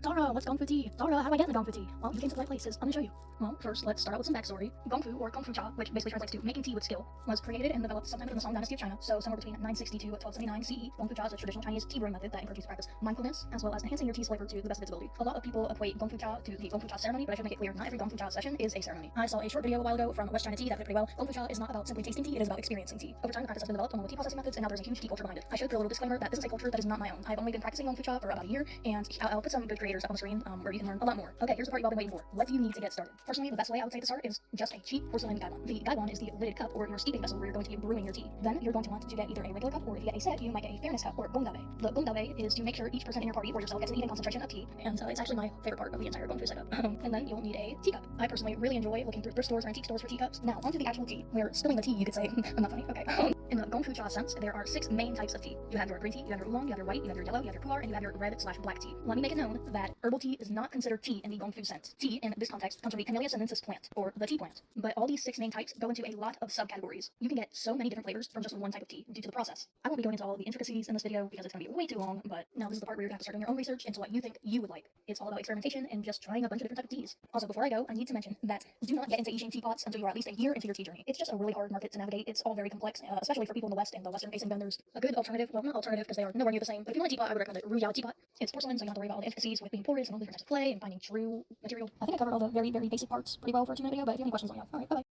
Dara, what's gongfu tea? Dara, how do I get in the gongfu tea? Well, you came to the right places. I'm gonna show you. Well, first, let's start out with some backstory. Gongfu, or gongfu cha, which basically translates to making tea with skill, was created and developed sometime within the Song Dynasty of China, so somewhere between 960 to 1279 CE. Gongfu cha is a traditional Chinese tea brewing method that encourages you to practice mindfulness, as well as enhancing your tea's flavor to the best of its ability. A lot of people equate gongfu cha to the gongfu cha ceremony, but I should make it clear, not every gongfu cha session is a ceremony. I saw a short video a while ago from West China Tea that fit pretty well. Gongfu cha is not about simply tasting tea, it is about experiencing tea. Over time, the practice has been developed along with tea processing methods, and now there's a huge tea culture behind it. I should put a little disclaimer that this is a culture that is not my own. I've only been practicing gongfu cha for about a year, and I'll put some good creators up on the screen where you can learn a lot more. Okay, here's the part you've all been waiting for. What do you need to get started? Personally, the best way I would say to start is just a cheap porcelain gaiwan. The gaiwan is the lidded cup or your steeping vessel where you're going to be brewing your tea. Then you're going to want to get either a regular cup, or if you get a set, you might get a fairness cup or gongdabe. The gongdabe is to make sure each person in your party or yourself gets an even concentration of tea, and it's actually my favorite part of the entire gongfu setup. And then you'll need a teacup. I personally really enjoy looking through thrift stores or antique stores for teacups. Now, onto the actual tea. We're spilling the tea, you could say. I'm not funny. Okay. In the gongfu cha sense, there are 6 main types of tea. You have your green tea, you have your oolong, you have your white, you have your yellow, you have your pu'er, and you have your red/black tea. Let me make it known that herbal tea is not considered tea in the gongfu sense. Tea, in this context, comes from the Camellia sinensis plant, or the tea plant. But all these 6 main types go into a lot of subcategories. You can get so many different flavors from just one type of tea due to the process. I won't be going into all the intricacies in this video because it's going to be way too long, but now this is the part where you're going to have to start doing your own research into what you think you would like. It's all about experimentation and just trying a bunch of different types of teas. Also, before I go, I need to mention that do not get into Yixing teapots until you are at least a year into your tea journey. It's just a really hard market to navigate. It's all very complex, especially for people in the West and the Western-facing vendors. A good alternative, well, not alternative because they are nowhere near the same, but if you want a teapot, I would recommend the Ruyao teapot. It's porcelain, so you don't have to worry about all the intricacies with being porous and all the different types of clay and finding true material. I think I covered all the very, very basic parts pretty well for a 2-minute video, but if you have any questions, let me know. Alright, bye-bye.